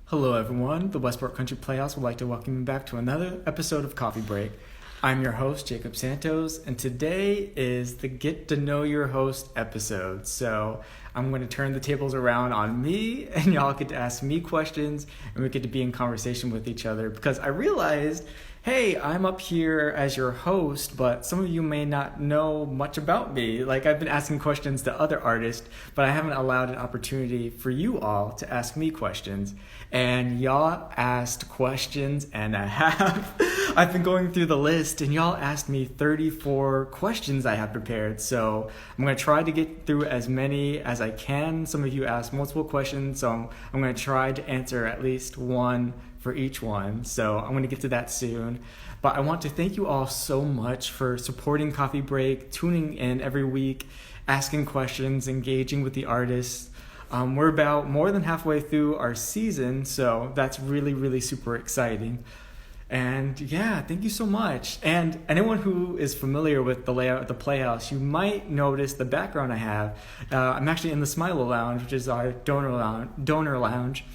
Hello everyone, the Westport Country Playhouse would like to welcome you back to another episode of Coffee Break. I'm your host, Jacob Santos, and today is the Get to Know Your Host episode. So I'm going to turn the tables around on me, and y'all get to ask me questions, and we get to be in conversation with each other, because I realized, hey, I'm up here as your host, but some of you may not know much about me. Like, I've been asking questions to other artists, but I haven't allowed an opportunity for you all to ask me questions. And y'all asked questions and a half. I've been going through the list, and y'all asked me 34 questions I have prepared. So I'm going to try to get through as many as I can. Some of you asked multiple questions, so I'm going to try to answer at least one for each one. So I'm going to get to that soon. But I want to thank you all so much for supporting Coffee Break, tuning in every week, asking questions, engaging with the artists. We're about more than halfway through our season, so that's really, really super exciting. And yeah, thank you so much. And anyone who is familiar with the layout of the Playhouse, you might notice the background I have. I'm actually in the Smilo Lounge, which is our donor lounge.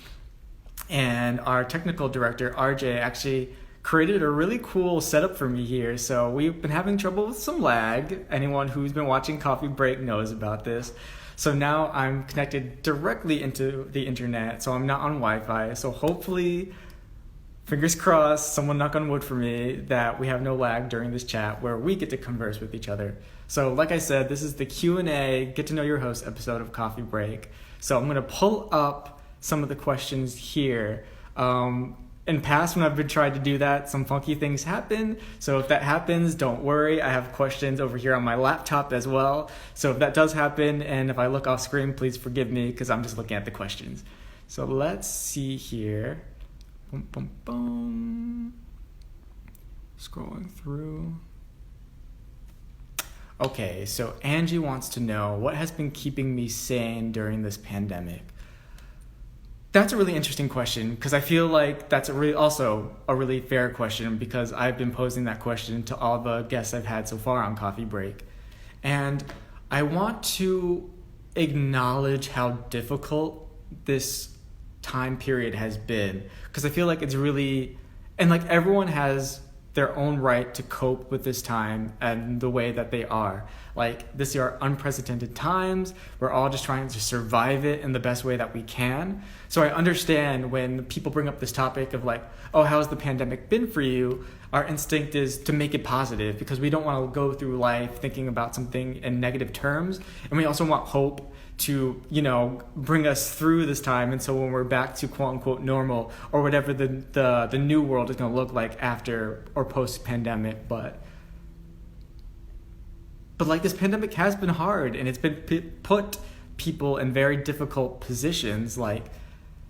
And our technical director, RJ, actually created a really cool setup for me here. So we've been having trouble with some lag. Anyone who's been watching Coffee Break knows about this. So now I'm connected directly into the internet, so I'm not on Wi-Fi. So hopefully, fingers crossed, someone knock on wood for me, that we have no lag during this chat where we get to converse with each other. So like I said, this is the Q&A, Get to Know Your Host episode of Coffee Break. So I'm going to pull up some of the questions here. In past, when I've been trying to do that, some funky things happen. So if that happens, don't worry. I have questions over here on my laptop as well. So if that does happen, and if I look off screen, please forgive me, because I'm just looking at the questions. So let's see here. Boom, boom, boom. Scrolling through. Okay, so Angie wants to know, what has been keeping me sane during this pandemic? That's a really interesting question, because I feel like that's also a really fair question, because I've been posing that question to all the guests I've had so far on Coffee Break. And I want to acknowledge how difficult this time period has been, because I feel like it's really, and like everyone has their own right to cope with this time and the way that they are. Like, this are unprecedented times. We're all just trying to survive it in the best way that we can. So I understand when people bring up this topic of like, oh, how's the pandemic been for you? Our instinct is to make it positive, because we don't want to go through life thinking about something in negative terms. And we also want hope to, bring us through this time. And so when we're back to quote unquote normal, or whatever the new world is going to look like after or post pandemic, but like, this pandemic has been hard, and it's been put people in very difficult positions. Like,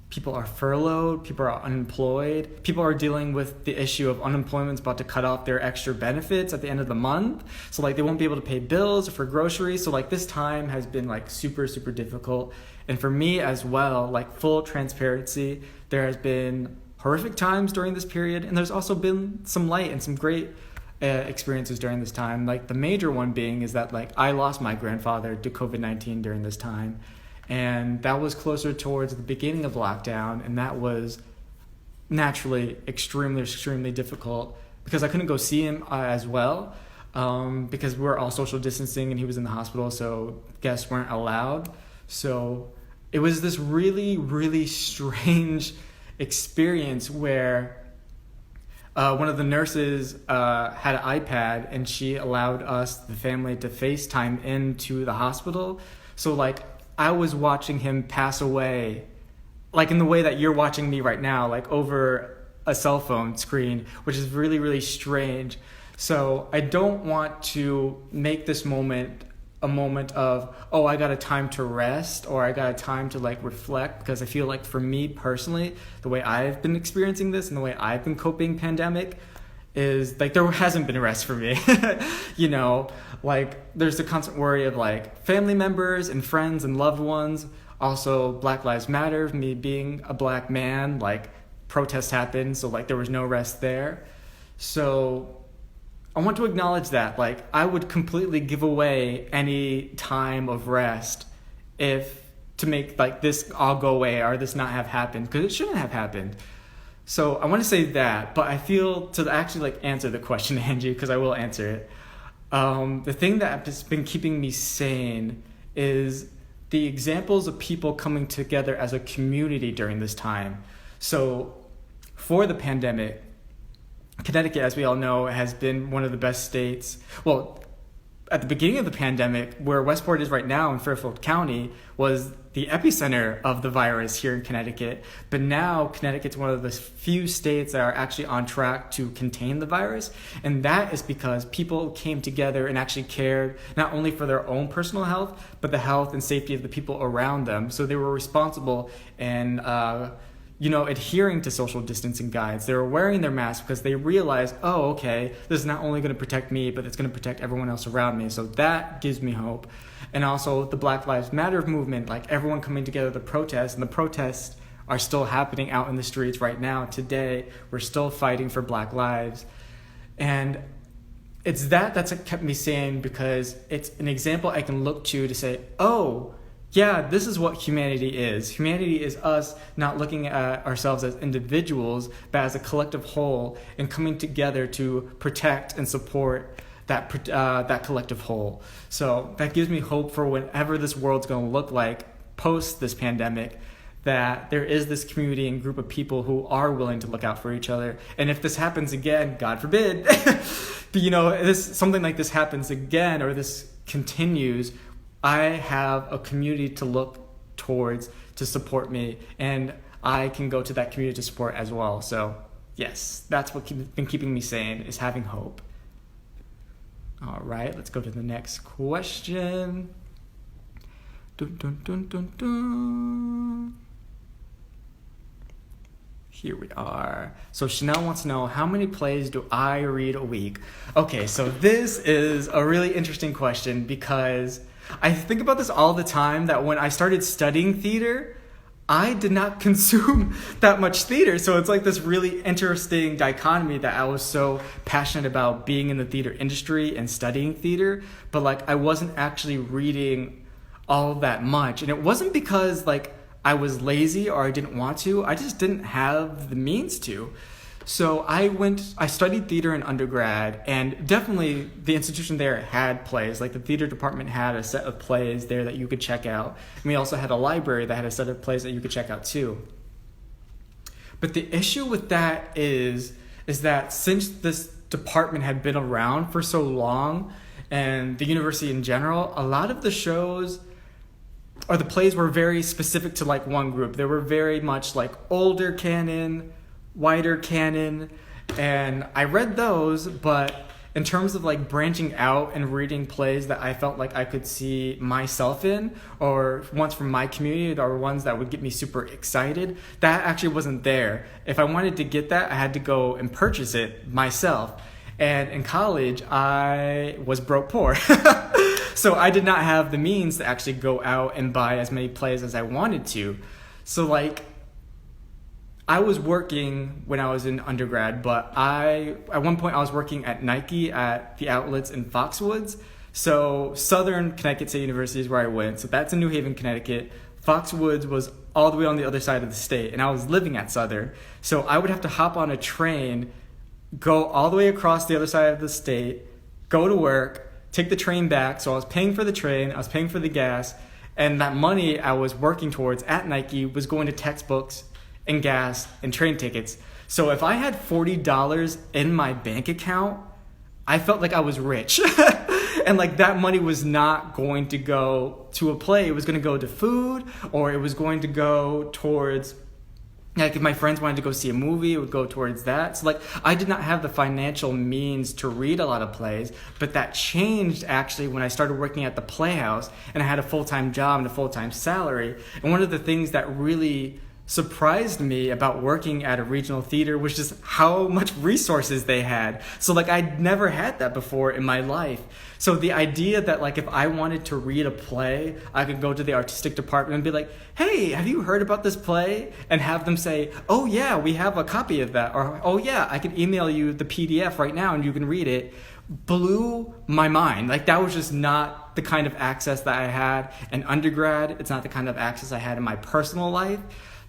people are furloughed, people are unemployed, people are dealing with the issue of unemployment's about to cut off their extra benefits at the end of the month. So like, they won't be able to pay bills or for groceries. So like, this time has been like super, super difficult. And for me as well, like, full transparency, there has been horrific times during this period. And there's also been some light and some great experiences during this time. Like, the major one being is that like, I lost my grandfather to COVID-19 during this time. And that was closer towards the beginning of lockdown, and that was naturally extremely, extremely difficult, because I couldn't go see him as well, because we were all social distancing and he was in the hospital, so guests weren't allowed. So it was this really, really strange experience where one of the nurses had an iPad, and she allowed us, the family, to FaceTime into the hospital. So like, I was watching him pass away, like in the way that you're watching me right now, like over a cell phone screen, which is really, really strange. So I don't want to make this moment a moment of, oh, I got a time to rest, or I got a time to like reflect, because I feel like for me personally, the way I've been experiencing this and the way I've been coping pandemic is like, there hasn't been a rest for me. Like, there's the constant worry of like family members and friends and loved ones. Also, Black Lives Matter, me being a black man, like, protests happened, so like, there was no rest there. So I want to acknowledge that, like, I would completely give away any time of rest if to make like this all go away or this not have happened, because it shouldn't have happened. So I want to say that, but I feel to actually like answer the question, Angie, because I will answer it. The thing that has been keeping me sane is the examples of people coming together as a community during this time. So for the pandemic, Connecticut, as we all know, has been one of the best states. Well, at the beginning of the pandemic, where Westport is right now in Fairfield County, was the epicenter of the virus here in Connecticut. But now Connecticut's one of the few states that are actually on track to contain the virus. And that is because people came together and actually cared not only for their own personal health, but the health and safety of the people around them. So they were responsible and adhering to social distancing guides. They were wearing their masks because they realized, oh, okay, this is not only going to protect me, but it's going to protect everyone else around me. So that gives me hope. And also the Black Lives Matter movement, like everyone coming together to protest, and the protests are still happening out in the streets right now. Today, we're still fighting for Black lives. And it's that's kept me sane, because it's an example I can look to say, oh, yeah, this is what humanity is. Humanity is us not looking at ourselves as individuals, but as a collective whole, and coming together to protect and support that collective whole. So that gives me hope for whenever this world's going to look like post this pandemic, that there is this community and group of people who are willing to look out for each other. And if this happens again, God forbid, but something like this happens again, or this continues, I have a community to look towards to support me, and I can go to that community to support as well. So yes, that's what's been keeping me sane, is having hope. All right, let's go to the next question. Dun, dun, dun, dun, dun. Here we are. So Chanel wants to know, how many plays do I read a week? Okay, so this is a really interesting question, because I think about this all the time, that when I started studying theater, I did not consume that much theater. So it's like this really interesting dichotomy, that I was so passionate about being in the theater industry and studying theater, but like I wasn't actually reading all that much. And it wasn't because like I was lazy or I didn't want to. I just didn't have the means to. So I studied theater in undergrad, and definitely the institution there had plays. Like the theater department had a set of plays there that you could check out. And we also had a library that had a set of plays that you could check out too. But the issue with that is that since this department had been around for so long, and the university in general, a lot of the shows or the plays were very specific to like one group. They were very much like older canon, wider canon, and I read those, but in terms of like branching out and reading plays that I felt like I could see myself in, or ones from my community, or ones that would get me super excited, that actually wasn't there. If I wanted to get that, I had to go and purchase it myself. And in college, I was broke poor. So I did not have the means to actually go out and buy as many plays as I wanted to. So like, I was working when I was in undergrad, but at one point I was working at Nike at the outlets in Foxwoods. So Southern Connecticut State University is where I went. So that's in New Haven, Connecticut. Foxwoods was all the way on the other side of the state, and I was living at Southern. So I would have to hop on a train, go all the way across the other side of the state, go to work, take the train back. So I was paying for the train, I was paying for the gas, and that money I was working towards at Nike was going to textbooks and gas and train tickets. So if I had $40 in my bank account, I felt like I was rich. And like that money was not going to go to a play. It was going to go to food, or it was going to go towards, like if my friends wanted to go see a movie, it would go towards that. So like I did not have the financial means to read a lot of plays, but that changed actually when I started working at the Playhouse and I had a full-time job and a full-time salary. And one of the things that really surprised me about working at a regional theater was just how much resources they had. So like I'd never had that before in my life. So the idea that like if I wanted to read a play, I could go to the artistic department and be like, hey, have you heard about this play? And have them say, oh yeah, we have a copy of that. Or, oh yeah, I can email you the PDF right now and you can read it. Blew my mind. Like that was just not the kind of access that I had in undergrad. It's not the kind of access I had in my personal life.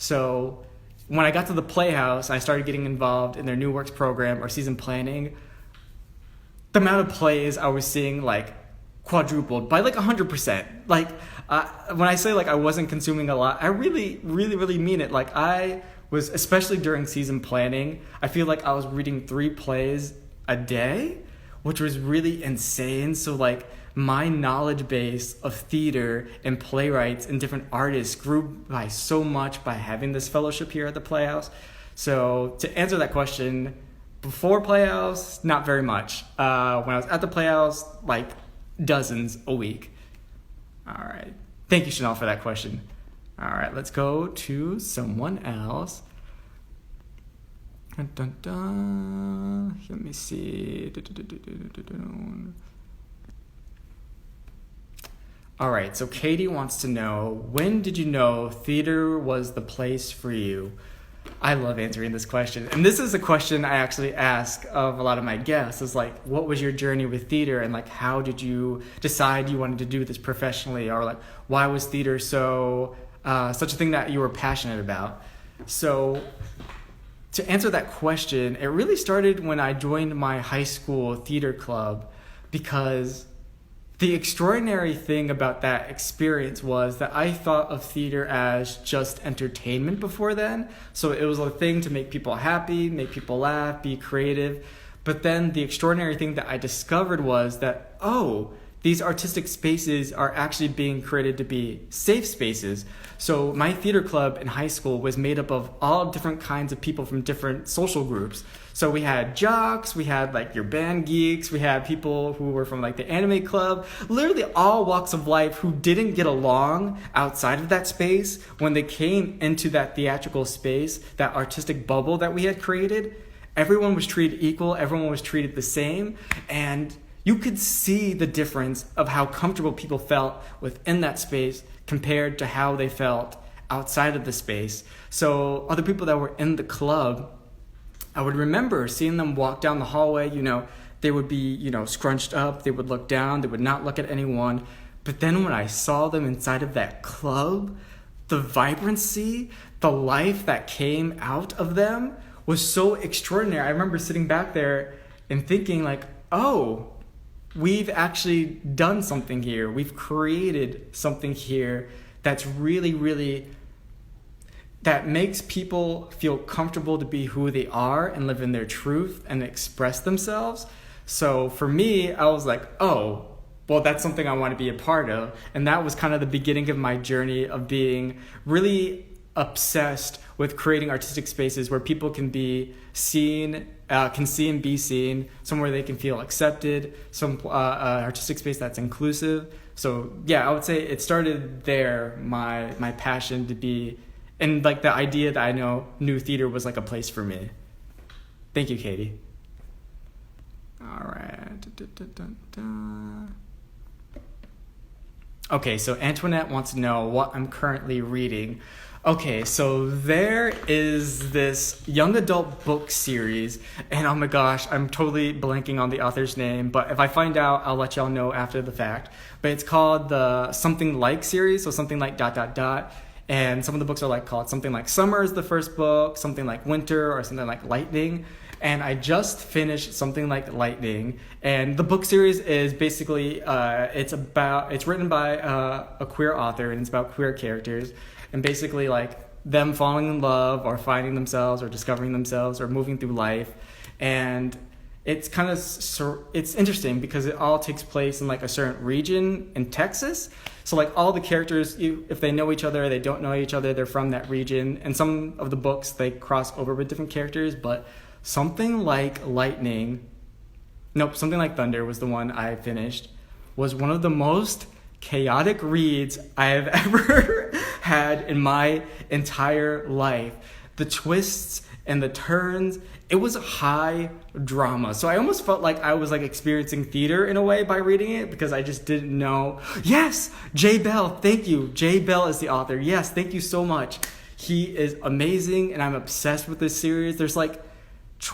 So when I got to the Playhouse, I started getting involved in their New Works program or season planning. The amount of plays I was seeing like quadrupled by like 100%. Like when I say like I wasn't consuming a lot, I really, really, really mean it. Like I was, especially during season planning, I feel like I was reading 3 plays a day, which was really insane. So like my knowledge base of theater and playwrights and different artists grew by so much by having this fellowship here at the Playhouse. So to answer that question, before Playhouse, not very much. When I was at the Playhouse, like dozens a week. All right. Thank you, Chanel, for that question. All right, let's go to someone else. Dun, dun, dun. Let me see. All right, so Katie wants to know, when did you know theater was the place for you? I love answering this question. And this is a question I actually ask of a lot of my guests, is like, what was your journey with theater? And like, how did you decide you wanted to do this professionally? Or like, why was theater so such a thing that you were passionate about? So to answer that question, it really started when I joined my high school theater club, because the extraordinary thing about that experience was that I thought of theater as just entertainment before then. So it was a thing to make people happy, make people laugh, be creative. But then the extraordinary thing that I discovered was that, oh, these artistic spaces are actually being created to be safe spaces. So my theater club in high school was made up of all different kinds of people from different social groups. So we had jocks, we had like your band geeks, we had people who were from like the anime club, literally all walks of life who didn't get along outside of that space. When they came into that theatrical space, that artistic bubble that we had created, everyone was treated equal, everyone was treated the same, and you could see the difference of how comfortable people felt within that space compared to how they felt outside of the space. So other people that were in the club, I would remember seeing them walk down the hallway, they would be, scrunched up, they would look down, they would not look at anyone. But then when I saw them inside of that club, the vibrancy, the life that came out of them was so extraordinary. I remember sitting back there and thinking like, oh, we've actually done something here. We've created something here that's really, really, that makes people feel comfortable to be who they are and live in their truth and express themselves. So for me, I was like, oh, well, that's something I want to be a part of. And that was kind of the beginning of my journey of being really obsessed with creating artistic spaces where people can be seen, can see and be seen, somewhere they can feel accepted, some artistic space that's inclusive. So yeah, I would say it started there, my passion to be, and like the idea that I knew theater was like a place for me. Thank you, Katie. All right. Okay, so Antoinette wants to know what I'm currently reading. Okay, so there is this young adult book series, and oh my gosh, I'm totally blanking on the author's name, but if I find out, I'll let y'all know after the fact. But it's called the Something Like series, so something like ... And some of the books are like called something like Summer is the first book, something like Winter, or something like Lightning. And I just finished Something Like Lightning, and the book series is basically it's written by a queer author, and it's about queer characters, and basically like them falling in love or finding themselves or discovering themselves or moving through life. And it's kind of it's interesting because it all takes place in like a certain region in Texas. So like all the characters, if they know each other, they don't know each other, they're from that region. And some of the books they cross over with different characters, but Something Like Thunder was the one I finished, was one of the most chaotic reads I have ever had in my entire life. The twists and the turns, it was high drama. So I almost felt like I was like experiencing theater in a way by reading it, because I just didn't know. Yes, Jay Bell, thank you. Jay Bell is the author. Yes, thank you so much. He is amazing, and I'm obsessed with this series. There's like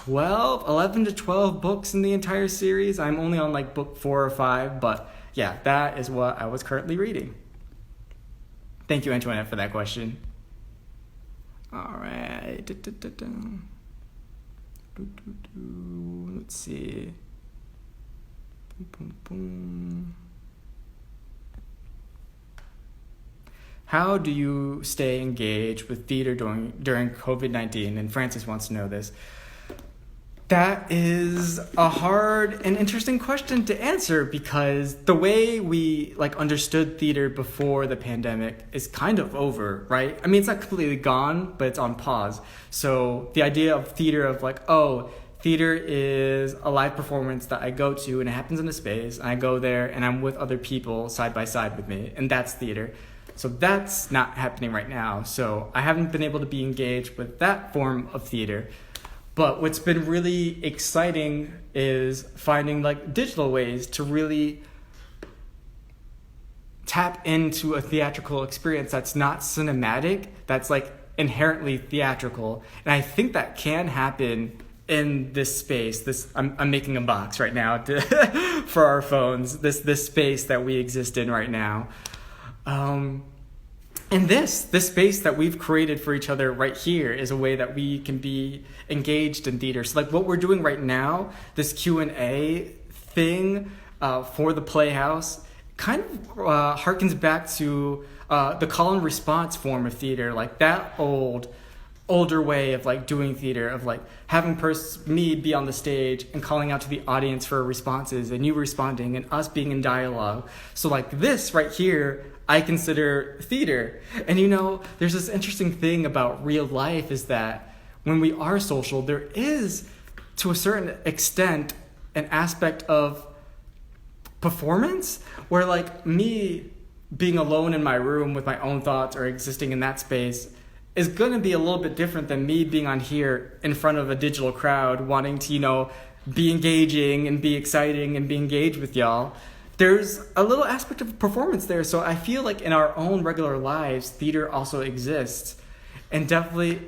11 to 12 books in the entire series. I'm only on like book 4 or 5, but yeah, that is what I was currently reading. Thank you, Antoinette, for that question. All right. Let's see. How do you stay engaged with theater during COVID-19? And Francis wants to know this. That is a hard and interesting question to answer, because the way we like understood theater before the pandemic is kind of over, right? I mean, it's not completely gone, but it's on pause. So the idea of theater of like, oh, theater is a live performance that I go to and it happens in a space, and I go there and I'm with other people side by side with me, and that's theater. So that's not happening right now. So I haven't been able to be engaged with that form of theater. But what's been really exciting is finding like digital ways to really tap into a theatrical experience that's not cinematic, that's like inherently theatrical. And I think that can happen in this space. I'm making a box right now for our phones. This space that we exist in right now. And this space that we've created for each other right here is a way that we can be engaged in theater. So like what we're doing right now, this Q&A thing for the Playhouse, kind of harkens back to the call and response form of theater, like that older way of like doing theater, of like having me be on the stage and calling out to the audience for responses, and you responding, and us being in dialogue. So like this right here, I consider theater. And you know, there's this interesting thing about real life, is that when we are social, there is, to a certain extent, an aspect of performance where like me being alone in my room with my own thoughts or existing in that space is going to be a little bit different than me being on here in front of a digital crowd wanting to, you know, be engaging and be exciting and be engaged with y'all. There's a little aspect of performance there. So I feel like in our own regular lives, theater also exists. And definitely,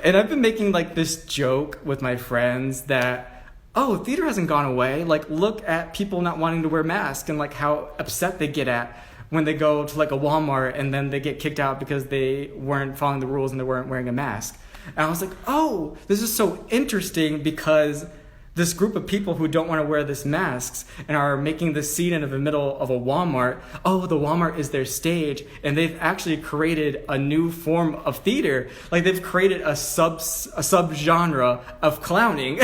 and I've been making like this joke with my friends that, oh, theater hasn't gone away. Like, look at people not wanting to wear masks and like how upset they get at when they go to like a Walmart and then they get kicked out because they weren't following the rules and they weren't wearing a mask. And I was like, oh, this is so interesting, because this group of people who don't want to wear these masks and are making this scene in the middle of a Walmart, oh, the Walmart is their stage, and they've actually created a new form of theater. Like, they've created a subgenre of clowning.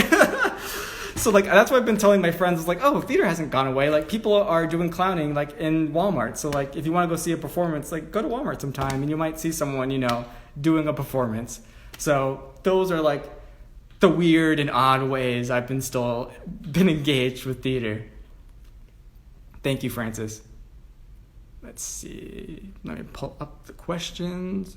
So, like, that's what I've been telling my friends, is like, oh, theater hasn't gone away. Like, people are doing clowning, like, in Walmart. So, like, if you want to go see a performance, like, go to Walmart sometime, and you might see someone, you know, doing a performance. So, those are, like, the weird and odd ways I've been engaged with theater. Thank you, Francis. Let's see. Let me pull up the questions.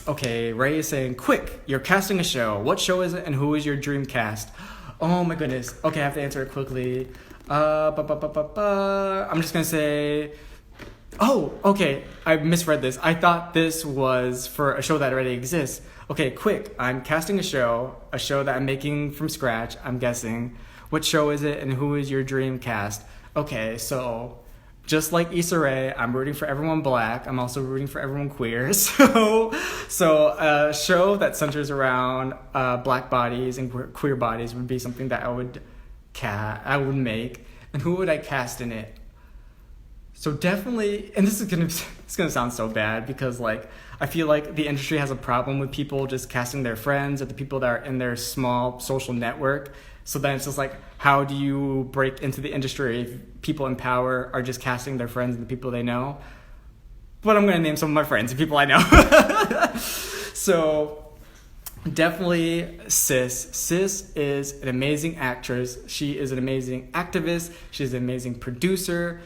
Okay, Ray is saying, quick, you're casting a show. What show is it, and who is your dream cast? Oh my goodness. Okay, I have to answer it quickly. I'm just going to say... Oh, okay, I misread this. I thought this was for a show that already exists. Okay, quick, I'm casting a show that I'm making from scratch, I'm guessing. What show is it, and who is your dream cast? Okay, so just like Issa Rae, I'm rooting for everyone black. I'm also rooting for everyone queer. So a show that centers around black bodies and queer bodies would be something that I would make. And who would I cast in it? So definitely, and this is gonna sound so bad, because like I feel like the industry has a problem with people just casting their friends or the people that are in their small social network. So then it's just like, how do you break into the industry if people in power are just casting their friends and the people they know? But I'm gonna name some of my friends and people I know. So definitely Sis. Sis is an amazing actress. She is an amazing activist. She's an amazing producer.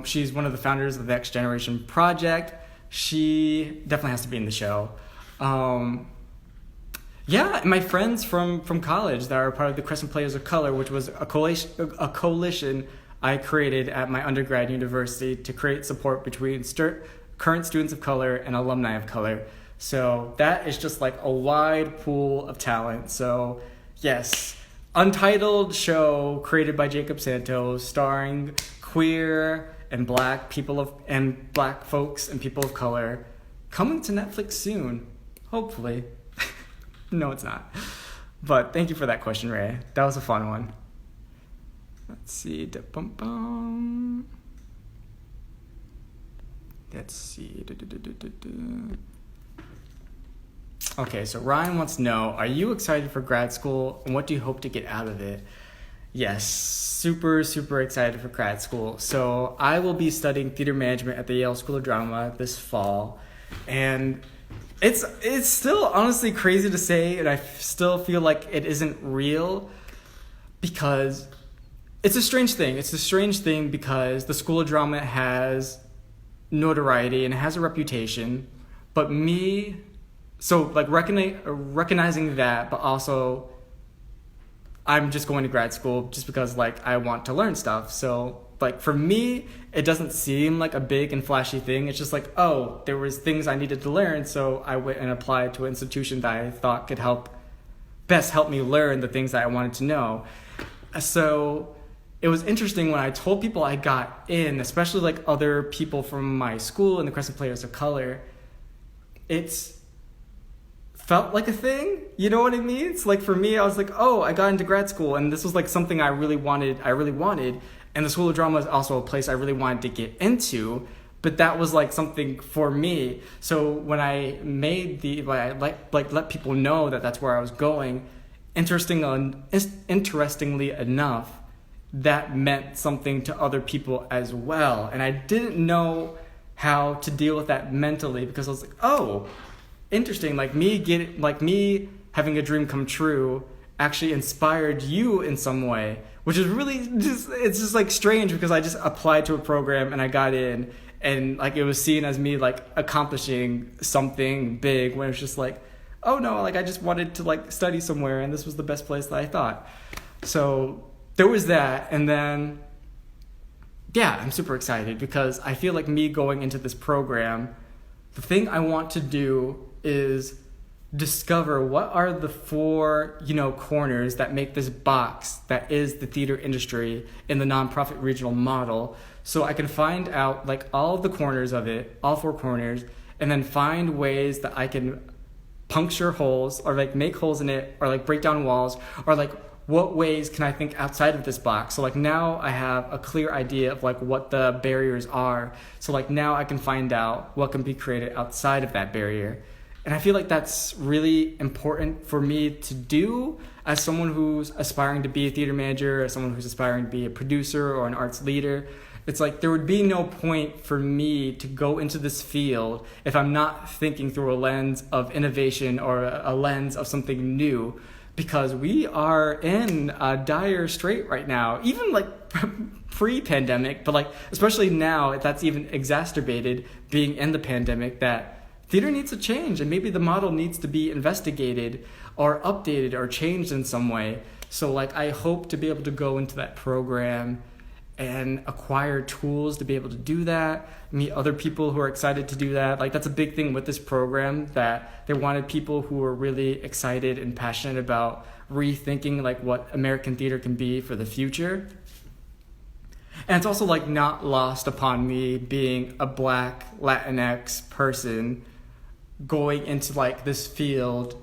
She's one of the founders of the Next Generation Project. She definitely has to be in the show. Yeah, and my friends from college that are part of the Crescent Players of Color, which was a coalition I created at my undergrad university to create support between current students of color and alumni of color. So that is just like a wide pool of talent. So yes, untitled show created by Jacob Santos, starring queer and black folks and people of color, coming to Netflix soon, hopefully. No, it's not. But thank you for that question, Ray. That was a fun one. Let's see. Let's see. Okay, so Ryan wants to know, are you excited for grad school and what do you hope to get out of it? Yes, super, super excited for grad school. So I will be studying theater management at the Yale School of Drama this fall. And it's still honestly crazy to say, and I still feel like it isn't real because it's a strange thing. It's a strange thing because the School of Drama has notoriety and it has a reputation, but recognizing that, but also I'm just going to grad school just because like I want to learn stuff. So like for me, it doesn't seem like a big and flashy thing. It's just like, oh, there was things I needed to learn, so I went and applied to an institution that I thought could best help me learn the things that I wanted to know. So it was interesting when I told people I got in, especially like other people from my school and the Crescent Players of Color, it's felt like a thing, you know what I mean? It's like for me, I was like, oh, I got into grad school and this was like something I really wanted. And the School of Drama is also a place I really wanted to get into, but that was like something for me. So when I let people know that that's where I was going, interestingly enough, that meant something to other people as well. And I didn't know how to deal with that mentally because I was like, oh, interesting. Like me having a dream come true actually inspired you in some way, which is really it's just like strange because I just applied to a program and I got in and like it was seen as me like accomplishing something big when it was just like, oh no, like I just wanted to like study somewhere and this was the best place that I thought. So there was that. And then, yeah, I'm super excited because I feel like me going into this program, the thing I want to do is discover what are the four, corners that make this box that is the theater industry in the nonprofit regional model. So I can find out like all the corners of it, all four corners, and then find ways that I can puncture holes or like make holes in it or like break down walls or like what ways can I think outside of this box? So like now I have a clear idea of like what the barriers are. So like now I can find out what can be created outside of that barrier. And I feel like that's really important for me to do as someone who's aspiring to be a theater manager, as someone who's aspiring to be a producer or an arts leader. It's like there would be no point for me to go into this field if I'm not thinking through a lens of innovation or a lens of something new, because we are in a dire strait right now, even like pre-pandemic, but like especially now that's even exacerbated being in the pandemic, that theater needs to change and maybe the model needs to be investigated or updated or changed in some way. So like I hope to be able to go into that program and acquire tools to be able to do that, meet other people who are excited to do that. Like that's a big thing with this program, that they wanted people who are really excited and passionate about rethinking like what American theater can be for the future. And it's also like not lost upon me being a Black Latinx person going into like this field,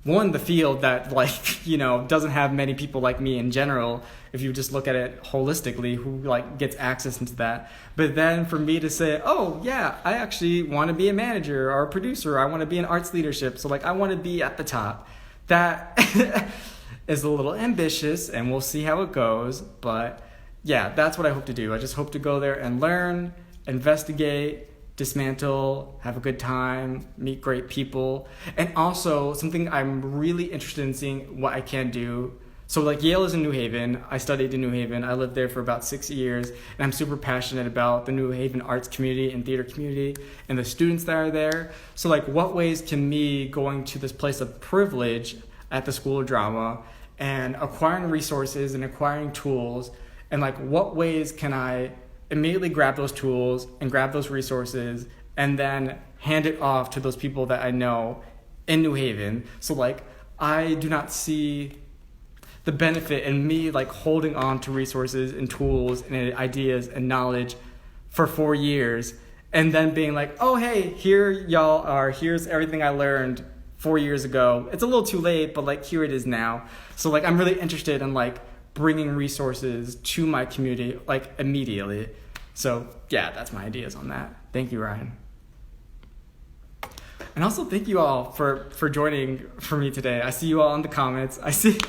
the field that like, doesn't have many people like me in general, if you just look at it holistically, who like gets access into that. But then for me to say, oh yeah, I actually want to be a manager or a producer, I want to be in arts leadership, so like I want to be at the top, that is a little ambitious and we'll see how it goes. But yeah, that's what I hope to do. I just hope to go there and learn, investigate, dismantle, have a good time, meet great people. And also something I'm really interested in seeing what I can do. So like Yale is in New Haven. I studied in New Haven. I lived there for about 6 years, and I'm super passionate about the New Haven arts community and theater community and the students that are there. So like what ways can me going to this place of privilege at the School of Drama and acquiring resources and acquiring tools, and like what ways can I immediately grab those tools and grab those resources and then hand it off to those people that I know in New Haven. So like I do not see the benefit in me like holding on to resources and tools and ideas and knowledge for 4 years and then being like, oh hey, here y'all are, here's everything I learned 4 years ago. It's a little too late, but like here it is now. So like I'm really interested in like bringing resources to my community like immediately. So yeah, that's my ideas on that. Thank you, Ryan. And also thank you all for joining for me today. I see you all in the comments. I see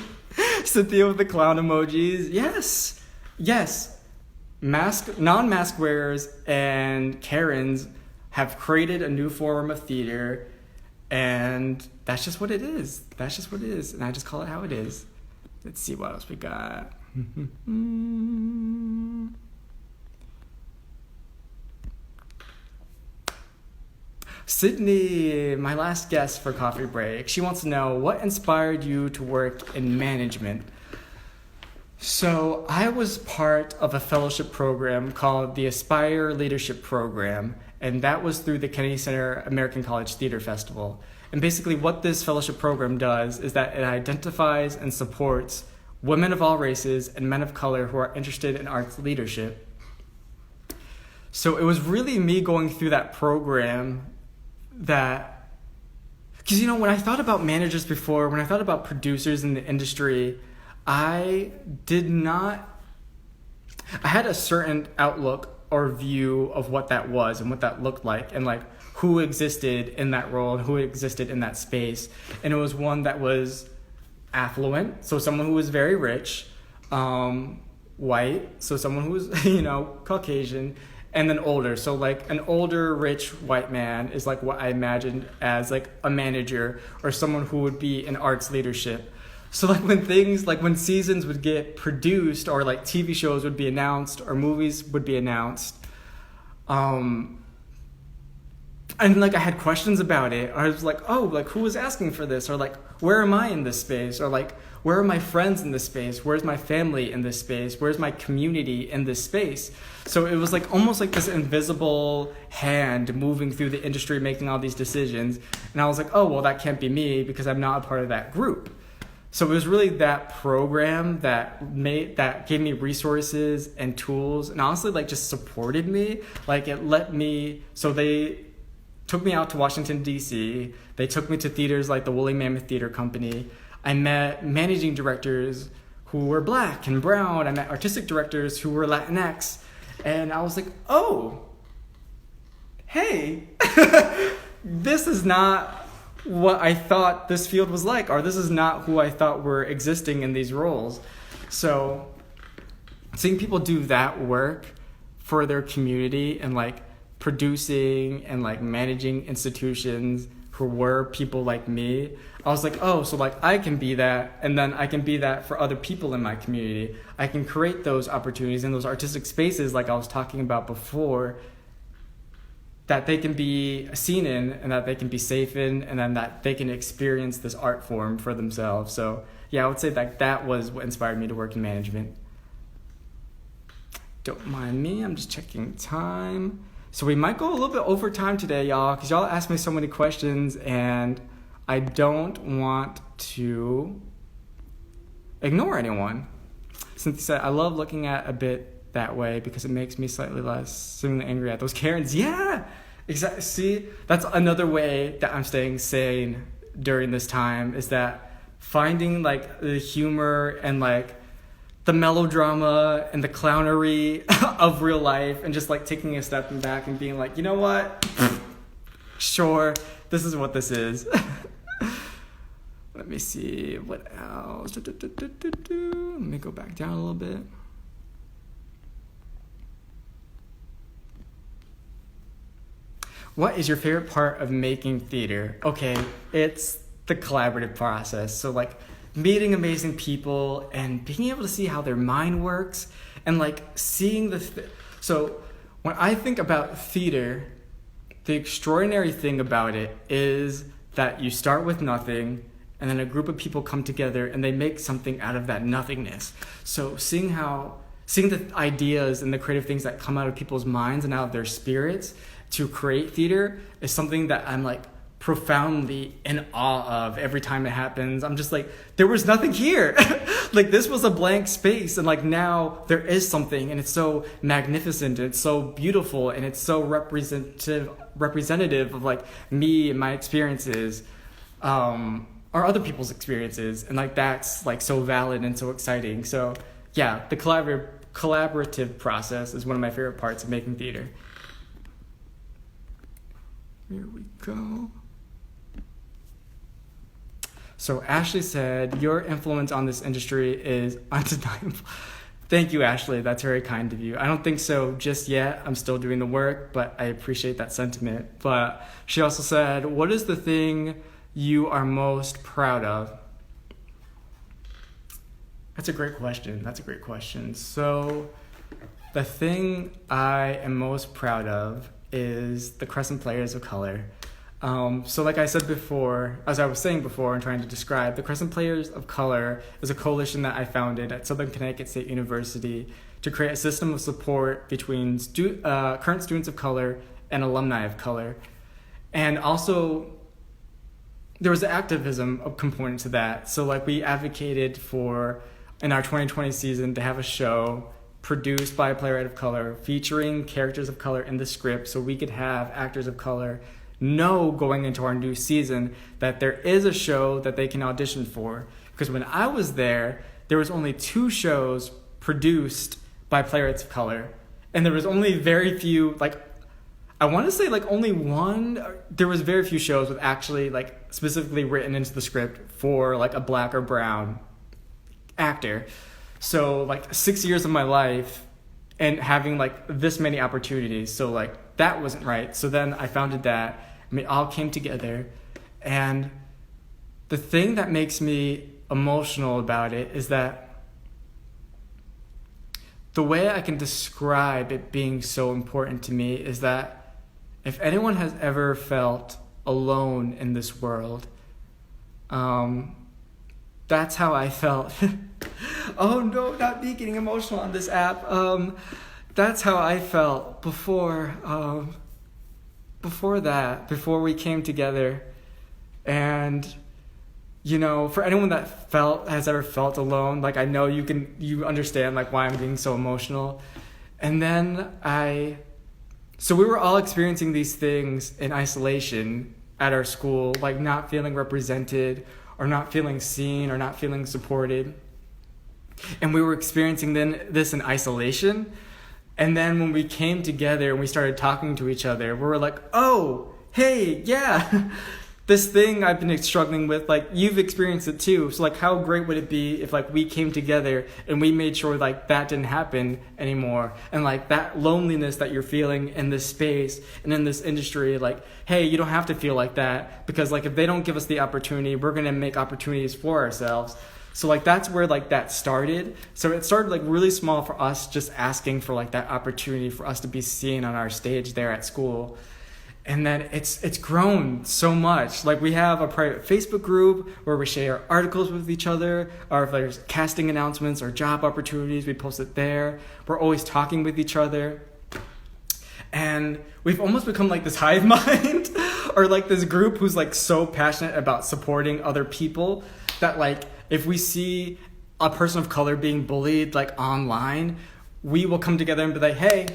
Cynthia with the clown emojis. Yes. Non-mask wearers and Karens have created a new form of theater, and that's just what it is. And I just call it how it is. Let's see what else we got. Sydney, my last guest for Coffee Break, she wants to know, what inspired you to work in management? So I was part of a fellowship program called the Aspire Leadership Program, and that was through the Kennedy Center American College Theater Festival. And basically what this fellowship program does is that it identifies and supports women of all races and men of color who are interested in arts leadership. So it was really me going through that program that, because when I thought about managers before, when I thought about producers in the industry, I had a certain outlook or view of what that was and what that looked like and like who existed in that role and who existed in that space. And it was one that was affluent, so someone who was very rich, white, so someone who was Caucasian, and then older. So like an older, rich white man is like what I imagined as like a manager or someone who would be in arts leadership. So like when seasons would get produced or like TV shows would be announced or movies would be announced, and like I had questions about it. I was like, oh, like who was asking for this? Or like, where am I in this space? Or like, where are my friends in this space? Where's my family in this space? Where's my community in this space? So it was like almost like this invisible hand moving through the industry, making all these decisions. And I was like, oh, well, that can't be me because I'm not a part of that group. So it was really that program that gave me resources and tools and honestly like just supported me. Like it let me, so they took me out to Washington, D.C. They took me to theaters like the Woolly Mammoth Theater Company. I met managing directors who were Black and brown. I met artistic directors who were Latinx. And I was like, oh, hey, this is not what I thought this field was like, or this is not who I thought were existing in these roles. So seeing people do that work for their community and like producing and like managing institutions who were people like me, I was like, oh, so like I can be that, and then I can be that for other people in my community. I can create those opportunities in those artistic spaces like I was talking about before, that they can be seen in and that they can be safe in, and then that they can experience this art form for themselves. So yeah, I would say that was what inspired me to work in management. Don't mind me, I'm just checking time. So we might go a little bit over time today, y'all, because y'all asked me so many questions and I don't want to ignore anyone. Cynthia said, I love looking at a bit that way because it makes me slightly less seemingly angry at those Karens. Yeah, exactly. See, that's another way that I'm staying sane during this time, is that finding like the humor and like the melodrama and the clownery of real life and just like taking a step back and being like, you know what? Sure, this is what this is. Let me see, what else? Let me go back down a little bit. What is your favorite part of making theater? Okay, it's the collaborative process. So like meeting amazing people and being able to see how their mind works and like seeing so when I think about theater, the extraordinary thing about it is that you start with nothing and then a group of people come together and they make something out of that nothingness. So seeing the ideas and the creative things that come out of people's minds and out of their spirits to create theater is something that I'm like profoundly in awe of every time it happens. I'm just like, there was nothing here. Like this was a blank space and like now there is something and it's so magnificent and it's so beautiful and it's so representative of like me and my experiences or other people's experiences, and like that's like so valid and so exciting. So yeah, the collaborative process is one of my favorite parts of making theater. Here we go. So Ashley said, your influence on this industry is undeniable. Thank you, Ashley. That's very kind of you. I don't think so just yet. I'm still doing the work, but I appreciate that sentiment. But she also said, what is the thing you are most proud of? That's a great question. So the thing I am most proud of is the Crescent Players of Color. So like I said before, as I was saying before and trying to describe, the Crescent Players of Color is a coalition that I founded at Southern Connecticut State University to create a system of support between current students of color and alumni of color. And also, there was an activism component to that. So like we advocated for, in our 2020 season, to have a show produced by a playwright of color featuring characters of color in the script so we could have actors of color know going into our new season that there is a show that they can audition for. Because when I was there was only 2 shows produced by playwrights of color, and there was only very few, like I want to say like only one, there was very few shows with actually like specifically written into the script for like a black or brown actor. So like 6 years of my life and having like this many opportunities, so like that wasn't right. So then I founded that, and we all came together. And the thing that makes me emotional about it is that the way I can describe it being so important to me is that if anyone has ever felt alone in this world, that's how I felt. Oh no, not me getting emotional on this app. That's how I felt before we came together. And you know, for anyone that has ever felt alone, like I know you understand like why I'm being so emotional. And then so we were all experiencing these things in isolation at our school, like not feeling represented or not feeling seen or not feeling supported. And we were experiencing this in isolation. And then when we came together and we started talking to each other, we were like, oh, hey, yeah, this thing I've been struggling with, like you've experienced it too. So like how great would it be if like we came together and we made sure like that didn't happen anymore. And like that loneliness that you're feeling in this space and in this industry, like, hey, you don't have to feel like that, because like if they don't give us the opportunity, we're going to make opportunities for ourselves. So like that's where like that started. So it started like really small for us, just asking for like that opportunity for us to be seen on our stage there at school. And then it's grown so much. Like we have a private Facebook group where we share articles with each other, or if there's casting announcements or job opportunities, we post it there. We're always talking with each other. And we've almost become like this hive mind or like this group who's like so passionate about supporting other people that like if we see a person of color being bullied like online, we will come together and be like, hey,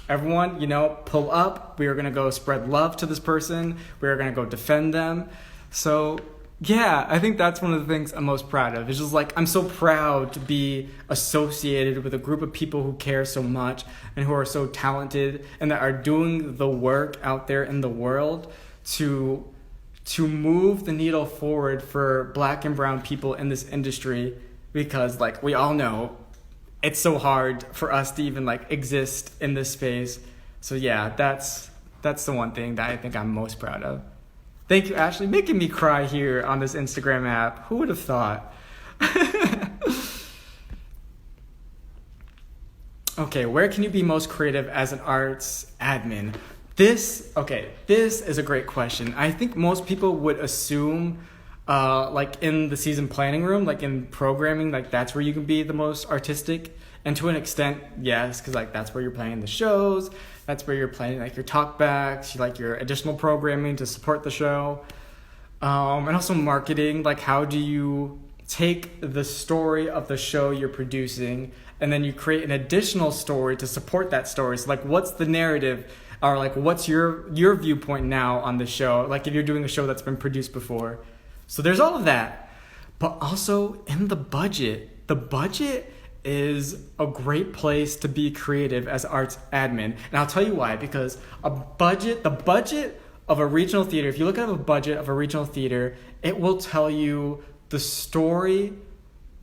everyone, you know, pull up. We are going to go spread love to this person. We are going to go defend them. So yeah, I think that's one of the things I'm most proud of. It's just like, I'm so proud to be associated with a group of people who care so much and who are so talented and that are doing the work out there in the world to move the needle forward for black and brown people in this industry, because like we all know it's so hard for us to even like exist in this space. So yeah, that's the one thing that I think I'm most proud of. Thank you, Ashley, making me cry here on this Instagram app. Who would have thought? Okay, where can you be most creative as an arts admin? This is a great question. I think most people would assume, like in the season planning room, like in programming, like that's where you can be the most artistic. And to an extent, yes, because like that's where you're planning the shows, that's where you're planning like your talkbacks, like your additional programming to support the show, and also marketing. Like how do you take the story of the show you're producing and then you create an additional story to support that story? So like what's the narrative, or like what's your viewpoint now on the show, like if you're doing a show that's been produced before. So there's all of that, but also in the budget is a great place to be creative as arts admin. And I'll tell you why, because the budget of a regional theater, if you look at the budget of a regional theater, it will tell you the story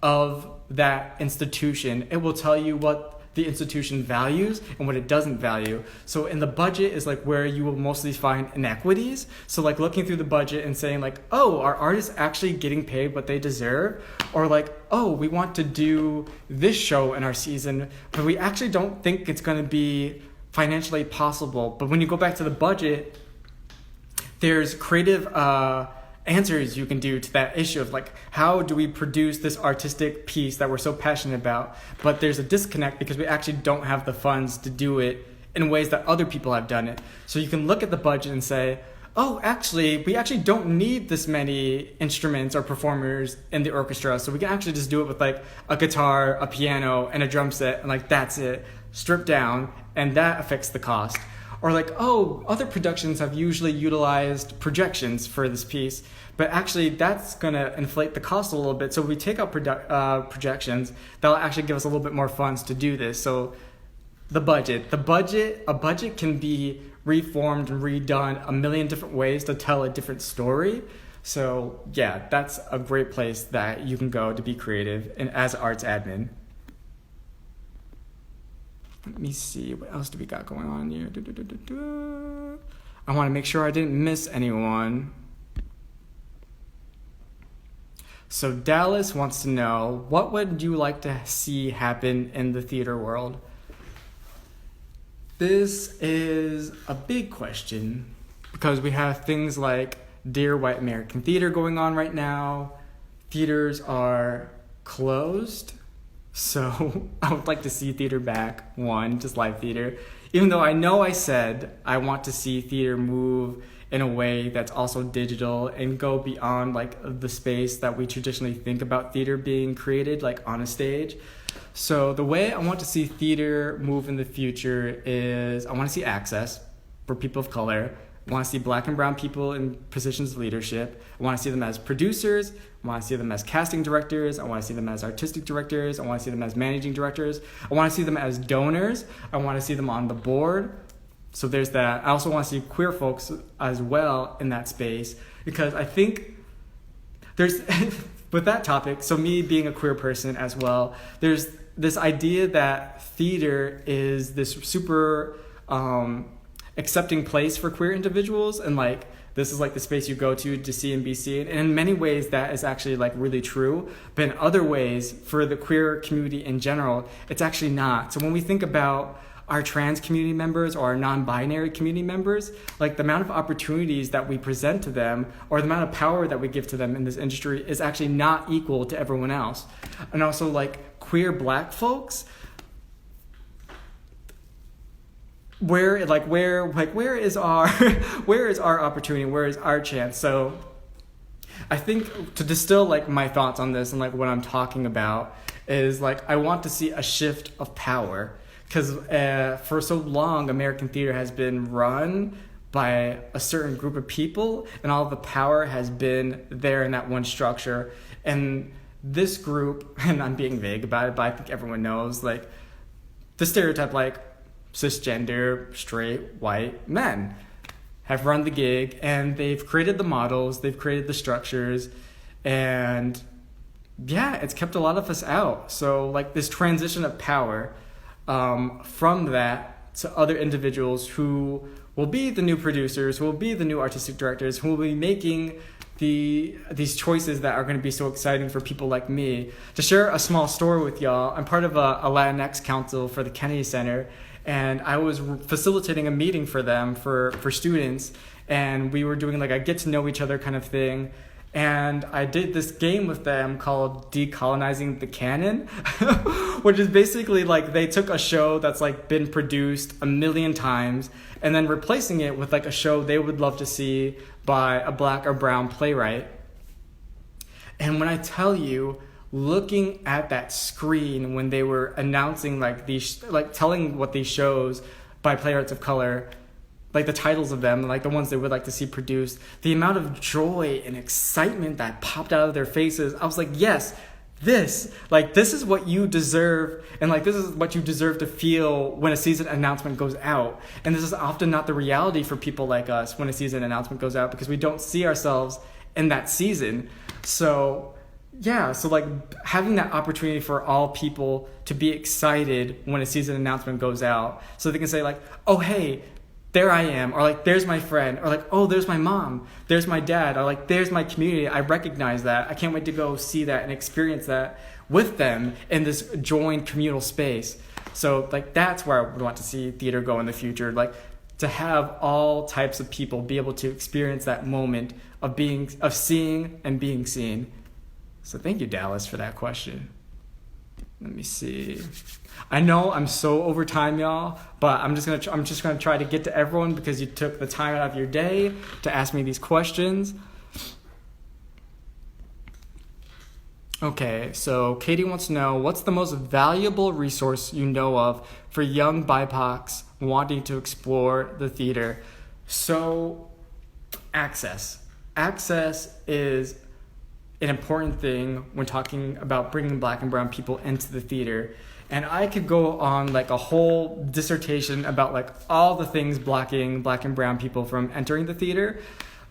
of that institution. It will tell you what the institution values and what it doesn't value. So in the budget is like where you will mostly find inequities. So like looking through the budget and saying like, oh, are artists actually getting paid what they deserve? Or like, oh, we want to do this show in our season, but we actually don't think it's going to be financially possible. But when you go back to the budget, there's creative answers you can do to that issue of like, how do we produce this artistic piece that we're so passionate about, but there's a disconnect because we actually don't have the funds to do it in ways that other people have done it. So you can look at the budget and say, oh, actually, we actually don't need this many instruments or performers in the orchestra, so we can actually just do it with like a guitar, a piano, and a drum set, and like that's it, stripped down, and that affects the cost. Or like, oh, other productions have usually utilized projections for this piece, but actually that's going to inflate the cost a little bit. So if we take out projections, that'll actually give us a little bit more funds to do this. So a budget can be reformed and redone a million different ways to tell a different story. So yeah, that's a great place that you can go to be creative and as arts admin. Let me see, what else do we got going on here? I want to make sure I didn't miss anyone. So Dallas wants to know, what would you like to see happen in the theater world? This is a big question because we have things like Dear White American Theater going on right now. Theaters are closed. So I would like to see theater back, just live theater. Even though I know I said I want to see theater move in a way that's also digital and go beyond like the space that we traditionally think about theater being created, like on a stage. So the way I want to see theater move in the future is I want to see access for people of color. I want to see Black and brown people in positions of leadership. I want to see them as producers. I want to see them as casting directors. I want to see them as artistic directors. I want to see them as managing directors. I want to see them as donors. I want to see them on the board. So there's that. I also want to see queer folks as well in that space, because I think there's, with that topic, so me being a queer person as well, there's this idea that theater is this super accepting place for queer individuals, and like this is like the space you go to see and be seen, and in many ways that is actually like really true, but in other ways for the queer community in general it's actually not. So when we think about our trans community members or our non-binary community members, like the amount of opportunities that we present to them or the amount of power that we give to them in this industry is actually not equal to everyone else. And also like queer Black folks, where is our where is our opportunity, where is our chance? So I think to distill like my thoughts on this and like what I'm talking about is like I want to see a shift of power, because for so long American theater has been run by a certain group of people and all of the power has been there in that one structure, and this group, and I'm being vague about it, but I think everyone knows like the stereotype, like cisgender, straight, white men have run the gig, and they've created the models, they've created the structures, and yeah, it's kept a lot of us out. So like this transition of power from that to other individuals who will be the new producers, who will be the new artistic directors, who will be making these choices that are going to be so exciting for people like me. To share a small story with y'all, I'm part of a Latinx council for the Kennedy Center, and I was facilitating a meeting for them for students, and we were doing like a get to know each other kind of thing. And I did this game with them called Decolonizing the Canon, which is basically like they took a show that's like been produced a million times and then replacing it with like a show they would love to see by a black or brown playwright. And when I tell you, looking at that screen when they were announcing like these, like telling what these shows by playwrights of color, like the titles of them, like the ones they would like to see produced, the amount of joy and excitement that popped out of their faces, I was like, yes, this is what you deserve, and like this is what you deserve to feel when a season announcement goes out. And this is often not the reality for people like us when a season announcement goes out, because we don't see ourselves in that season. So yeah, so like having that opportunity for all people to be excited when a season announcement goes out, so they can say like, oh hey, there I am, or like, there's my friend, or like, oh, there's my mom, there's my dad, or like, there's my community. I recognize that. I can't wait to go see that and experience that with them in this joined communal space. So like, that's where I would want to see theater go in the future. Like, to have all types of people be able to experience that moment of seeing and being seen. So thank you, Dallas, for that question. Let me see. I know I'm so over time, y'all, but I'm just gonna try to get to everyone because you took the time out of your day to ask me these questions. Okay, so Katie wants to know, what's the most valuable resource you know of for young BIPOCs wanting to explore the theater? So, access. Access is an important thing when talking about bringing black and brown people into the theater. And I could go on like a whole dissertation about like all the things blocking black and brown people from entering the theater.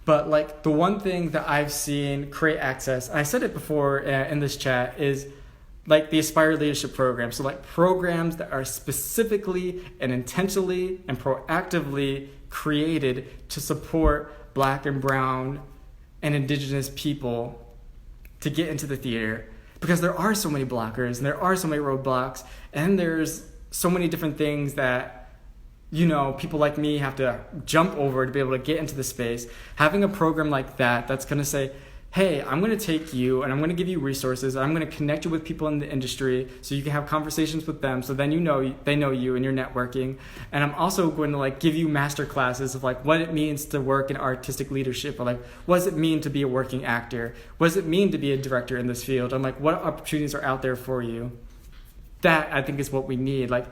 But like the one thing that I've seen create access, and I said it before in this chat, is like the Aspire Leadership Program. So like programs that are specifically and intentionally and proactively created to support black and brown and indigenous people to get into the theater, because there are so many blockers and there are so many roadblocks, and there's so many different things that, you know, people like me have to jump over to be able to get into the space. Having a program like that that's going to say, hey, I'm going to take you and I'm going to give you resources, and I'm going to connect you with people in the industry so you can have conversations with them, so then they know you and you're networking. And I'm also going to like give you master classes of like what it means to work in artistic leadership, or like what does it mean to be a working actor? What does it mean to be a director in this field? And like what opportunities are out there for you? That I think is what we need, like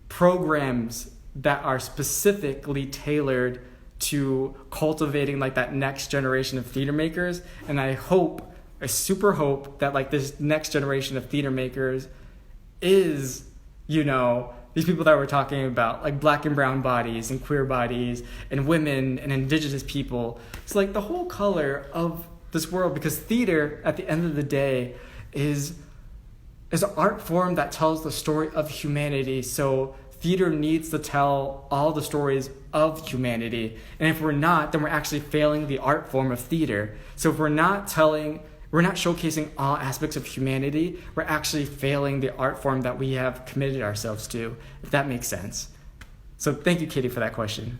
programs that are specifically tailored to cultivating like that next generation of theater makers. And I super hope that like this next generation of theater makers is, you know, these people that we're talking about, like black and brown bodies and queer bodies and women and indigenous people. It's like the whole color of this world, because theater at the end of the day is an art form that tells the story of humanity. So theater needs to tell all the stories of humanity. And if we're not, then we're actually failing the art form of theater. So if we're not showcasing all aspects of humanity, we're actually failing the art form that we have committed ourselves to, if that makes sense. So thank you, Katie, for that question.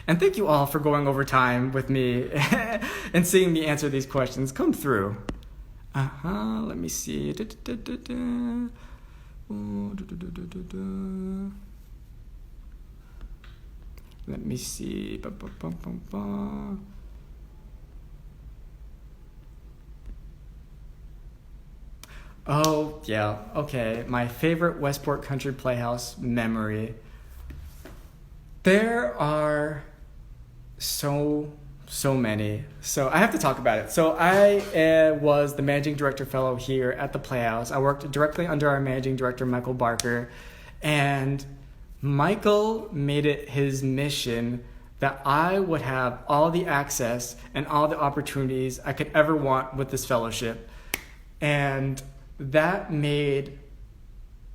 And thank you all for going over time with me and seeing me answer these questions come through. Let me see. Let me see. Oh, yeah. Okay. My favorite Westport Country Playhouse memory. There are so many. So I have to talk about it. So I was the managing director fellow here at the Playhouse. I worked directly under our managing director, Michael Barker. And Michael made it his mission that I would have all the access and all the opportunities I could ever want with this fellowship. And that made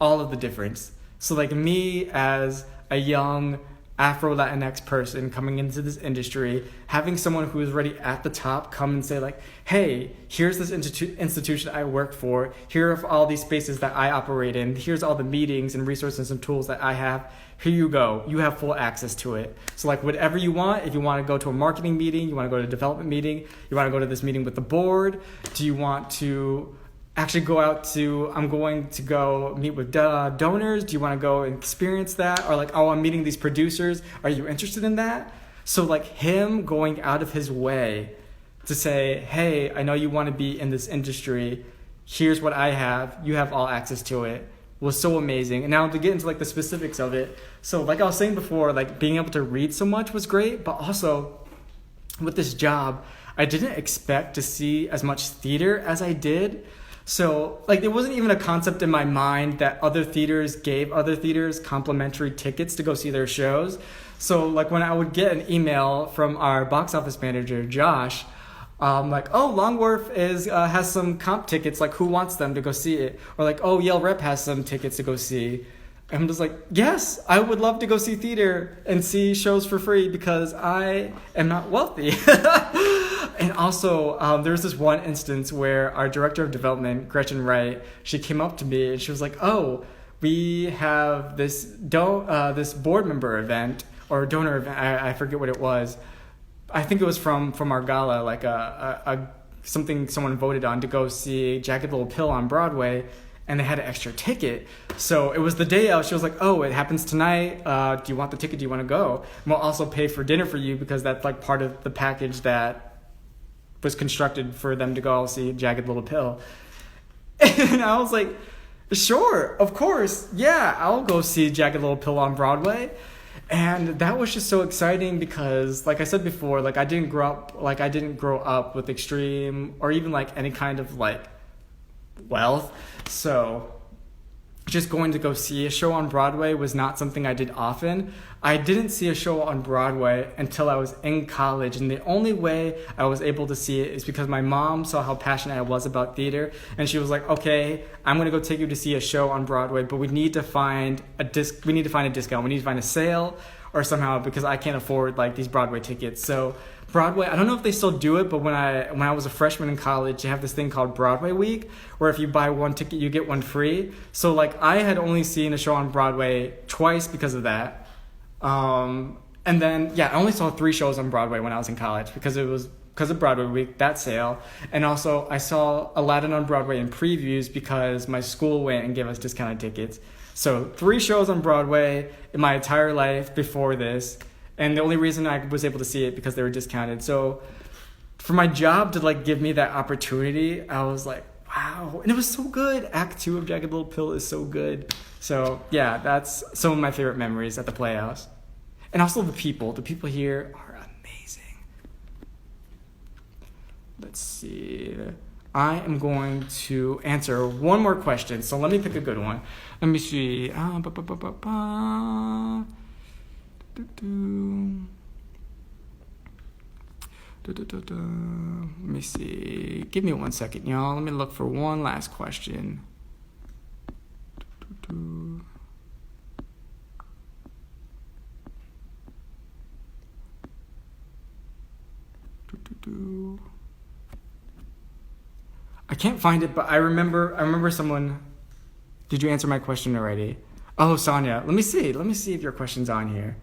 all of the difference. So like me as a young Afro-Latinx person coming into this industry, having someone who is already at the top come and say like, hey, here's this institution I work for, here are all these spaces that I operate in, here's all the meetings and resources and tools that I have, here you go, you have full access to it. So like whatever you want, if you want to go to a marketing meeting, you want to go to a development meeting, you want to go to this meeting with the board, do you want to actually go out to, I'm going to go meet with donors, do you want to go and experience that? Or like, oh, I'm meeting these producers, are you interested in that? So like him going out of his way to say, hey, I know you want to be in this industry, here's what I have, you have all access to it, was so amazing. And now to get into like the specifics of it, so like I was saying before, like being able to read so much was great, but also with this job, I didn't expect to see as much theater as I did. So, like, there wasn't even a concept in my mind that other theaters gave other theaters complimentary tickets to go see their shows. So, like, when I would get an email from our box office manager, Josh, like, oh, Long Wharf has some comp tickets, like, who wants them to go see it? Or like, oh, Yale Rep has some tickets to go see. And I'm just like, yes, I would love to go see theater and see shows for free because I am not wealthy. And also, there was this one instance where our director of development, Gretchen Wright, she came up to me and she was like, oh, we have this board member event or donor event, I forget what it was. I think it was from our gala, like something someone voted on to go see Jagged Little Pill on Broadway, and they had an extra ticket. So it was the day out. She was like, oh, it happens tonight. Do you want the ticket? Do you want to go? And we'll also pay for dinner for you because that's like part of the package that was constructed for them to go see Jagged Little Pill. And I was like, sure, of course. Yeah, I'll go see Jagged Little Pill on Broadway. And that was just so exciting because, like I said before, like I didn't grow up with extreme or even like any kind of like wealth. So just going to go see a show on Broadway was not something I did often. I didn't see a show on Broadway until I was in college, and the only way I was able to see it is because my mom saw how passionate I was about theater, and she was like, okay, I'm going to go take you to see a show on Broadway, but we need to find a discount, we need to find a sale or somehow, because I can't afford like these Broadway tickets. So Broadway, I don't know if they still do it, but when I was a freshman in college, they have this thing called Broadway Week, where if you buy one ticket, you get one free. So like I had only seen a show on Broadway twice because of that. And then, yeah, I only saw 3 shows on Broadway when I was in college because of Broadway Week, that sale. And also I saw Aladdin on Broadway in previews because my school went and gave us discounted tickets. So 3 shows on Broadway in my entire life before this. And the only reason I was able to see it because they were discounted. So for my job to like give me that opportunity, I was like, wow. And it was so good. Act 2 of Jagged Little Pill is so good. So yeah, that's some of my favorite memories at the Playhouse. And also the people. The people here are amazing. Let's see. I am going to answer one more question. So let me pick a good one. Let me see. Let me see. Give me 1 second, y'all. Let me look for one last question. I can't find it, but I remember someone. Did you answer my question already? Oh, Sonia. Let me see if your question's on here.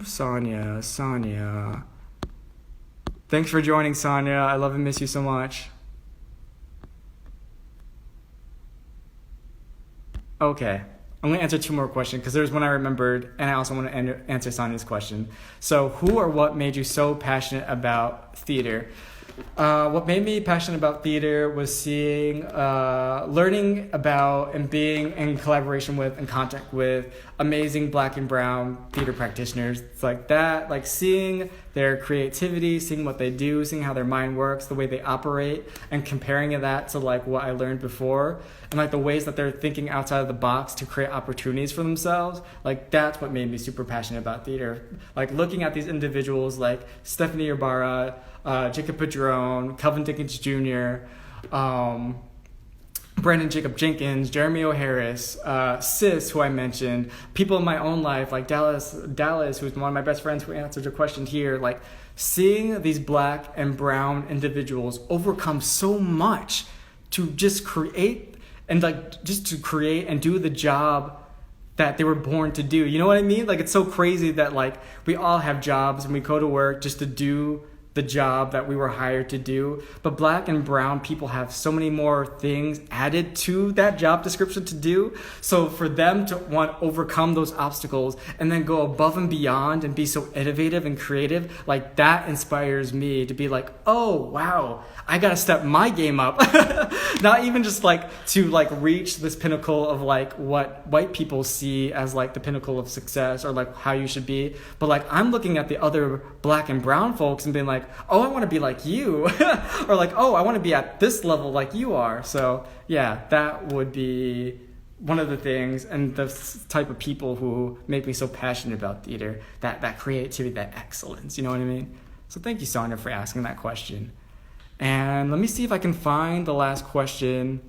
Sonia. Thanks for joining, Sonia. I love and miss you so much. Okay. I'm going to answer 2 more questions because there's one I remembered, and I also want to answer Sonia's question. So, who or what made you so passionate about theater? What made me passionate about theater was learning about and being in collaboration with and contact with amazing Black and brown theater practitioners. It's like that, like seeing their creativity, seeing what they do, seeing how their mind works, the way they operate, and comparing that to like what I learned before, and like the ways that they're thinking outside of the box to create opportunities for themselves. Like that's what made me super passionate about theater. Like looking at these individuals like Stephanie Ybarra, Jacob Padron, Kelvin Dickens Jr., Brandon Jacob Jenkins, Jeremy O'Harris, Sis, who I mentioned, people in my own life like Dallas, who's one of my best friends who answered your question here, like seeing these Black and brown individuals overcome so much to just create and do the job that they were born to do. You know what I mean? Like, it's so crazy that like we all have jobs and we go to work just to do the job that we were hired to do, but Black and brown people have so many more things added to that job description to do. So for them to want to overcome those obstacles and then go above and beyond and be so innovative and creative, like that inspires me to be like, oh wow, I gotta step my game up. Not even just like to like reach this pinnacle of like what white people see as like the pinnacle of success or like how you should be, but like I'm looking at the other Black and brown folks and being like, oh, I want to be like you. Or like, oh, I want to be at this level like you are. So yeah, that would be one of the things, and the type of people who make me so passionate about theater, that creativity, that excellence, you know what I mean? So thank you, Sonia, for asking that question. And let me see if I can find the last question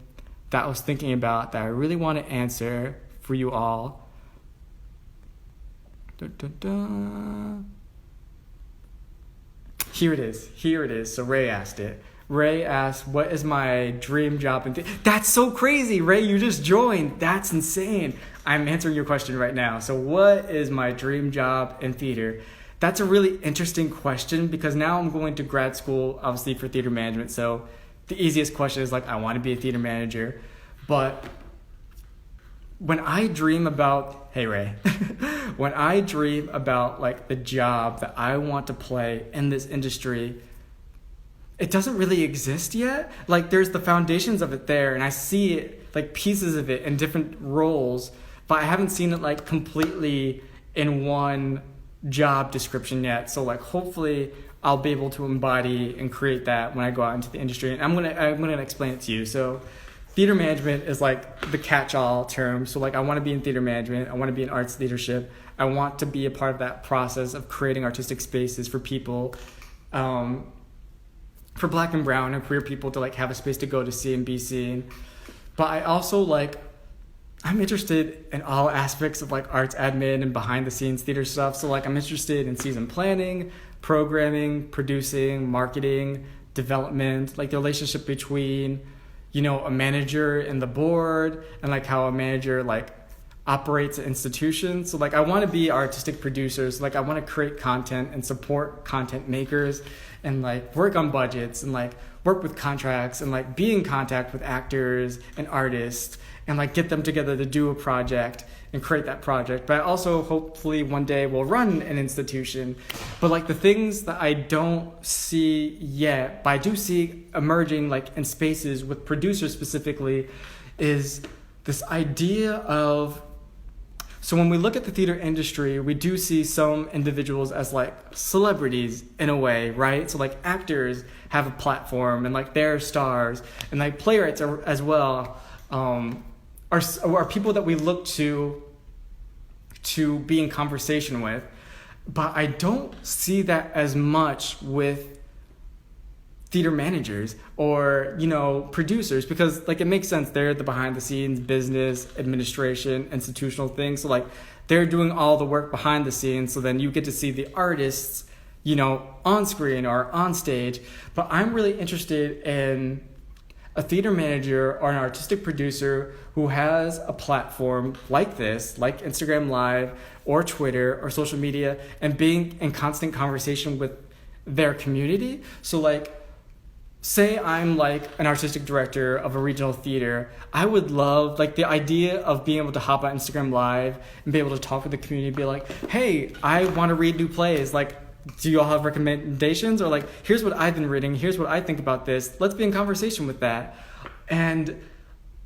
that I was thinking about that I really want to answer for you all. Here it is. So Ray asked it. Ray asked, what is my dream job in theater? That's so crazy, Ray, you just joined. That's insane. I'm answering your question right now. So what is my dream job in theater? That's a really interesting question because now I'm going to grad school, obviously, for theater management. So the easiest question is like, I want to be a theater manager. But when I dream about, hey Ray, when I dream about like the job that I want to play in this industry, it doesn't really exist yet. Like there's the foundations of it there, and I see it like pieces of it in different roles, but I haven't seen it like completely in one job description yet. So like hopefully I'll be able to embody and create that when I go out into the industry. And I'm gonna explain it to you. So theater management is like the catch-all term. So like I want to be in theater management. I want to be in arts leadership. I want to be a part of that process of creating artistic spaces for people, for Black and brown and queer people to like have a space to go to see and be seen. But I also like, I'm interested in all aspects of like arts admin and behind the scenes theater stuff. So like I'm interested in season planning, programming, producing, marketing, development, like the relationship between, you know, a manager and the board, and like how a manager like operates an institution. So like I want to be artistic producers. Like I want to create content and support content makers and like work on budgets and like work with contracts and like be in contact with actors and artists and like get them together to do a project and create that project. But I also hopefully one day will run an institution. But like the things that I don't see yet, but I do see emerging like in spaces with producers specifically, is this idea of, so when we look at the theater industry, we do see some individuals as like celebrities in a way, right? So like actors have a platform and like they're stars, and like playwrights are, as well, are people that we look to be in conversation with. But I don't see that as much with theater managers or, you know, producers, because like it makes sense, they're the behind the scenes business, administration, institutional things. So like they're doing all the work behind the scenes, so then you get to see the artists, you know, on screen or on stage. But I'm really interested in a theater manager or an artistic producer who has a platform like this, like Instagram Live or Twitter or social media, and being in constant conversation with their community. So like, say I'm like an artistic director of a regional theater, I would love like the idea of being able to hop on Instagram Live and be able to talk with the community, be like, hey, I want to read new plays. Like, do you all have recommendations? Or like, here's what I've been reading. Here's what I think about this. Let's be in conversation with that. And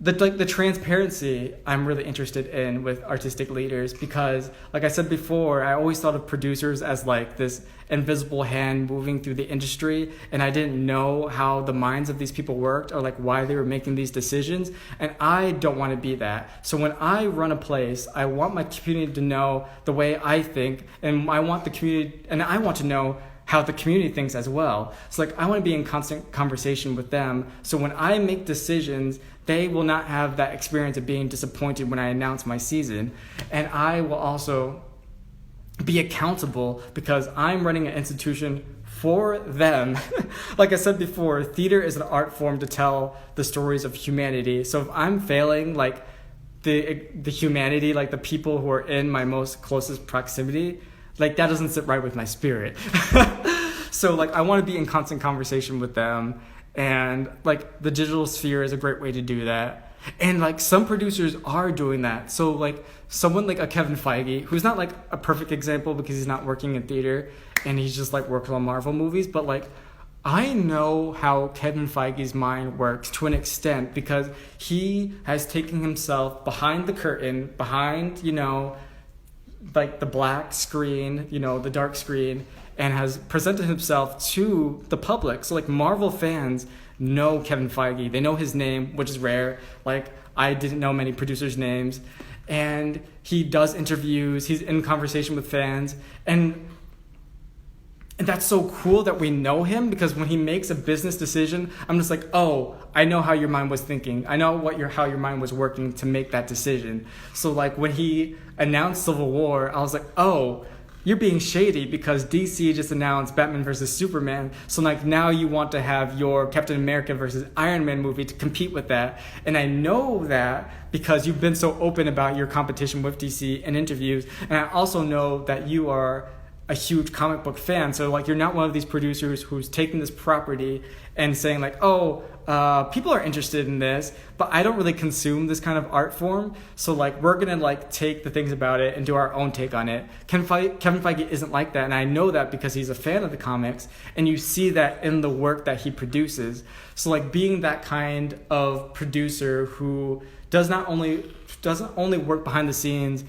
the transparency I'm really interested in with artistic leaders, because like I said before, I always thought of producers as like this invisible hand moving through the industry, and I didn't know how the minds of these people worked or like why they were making these decisions, and I don't want to be that. So when I run a place, I want my community to know the way I think, and I want the community, and I want to know how the community thinks as well. So like I want to be in constant conversation with them, so when I make decisions they will not have that experience of being disappointed when I announce my season. And I will also be accountable because I'm running an institution for them. Like I said before, theater is an art form to tell the stories of humanity. So if I'm failing, like the humanity, like the people who are in my most closest proximity, like that doesn't sit right with my spirit. So like I want to be in constant conversation with them, and like the digital sphere is a great way to do that. And like some producers are doing that. So like someone like a Kevin Feige, who's not like a perfect example because he's not working in theater and he's just like working on Marvel movies, but like I know how Kevin Feige's mind works to an extent because he has taken himself behind the curtain, behind, like the black screen, the dark screen, and has presented himself to the public. So like Marvel fans know Kevin Feige. They know his name, which is rare. Like I didn't know many producers' names. And he does interviews. He's in conversation with fans. And that's so cool that we know him, because when he makes a business decision, I'm just like, oh, I know how your mind was thinking. I know how your mind was working to make that decision. So like when he announced Civil War, I was like, oh, you're being shady because DC just announced Batman versus Superman. So like now you want to have your Captain America versus Iron Man movie to compete with that. And I know that because you've been so open about your competition with DC in interviews. And I also know that you are a huge comic book fan. So like you're not one of these producers who's taking this property and saying like, oh, people are interested in this, but I don't really consume this kind of art form. So like we're gonna like take the things about it and do our own take on it. Kevin Feige isn't like that, and I know that because he's a fan of the comics, and you see that in the work that he produces. So like being that kind of producer who doesn't only work behind the scenes,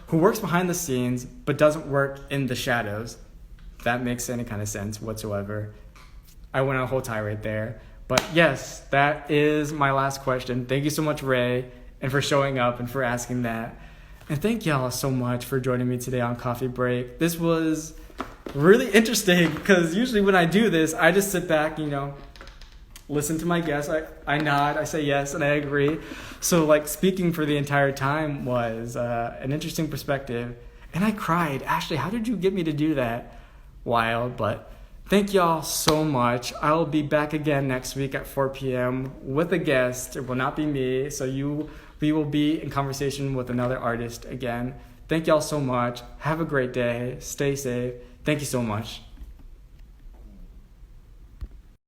who works behind the scenes but doesn't work in the shadows. If that makes any kind of sense whatsoever. I went on a whole tirade there. But yes, that is my last question. Thank you so much, Ray, and for showing up and for asking that. And thank y'all so much for joining me today on Coffee Break. This was really interesting because usually when I do this, I just sit back, listen to my guests. I nod, I say yes, and I agree. So like speaking for the entire time was an interesting perspective. And I cried. Ashley, how did you get me to do that? Wild, but thank y'all so much. I'll be back again next week at 4 p.m. with a guest. It will not be me. So we will be in conversation with another artist again. Thank y'all so much. Have a great day. Stay safe. Thank you so much.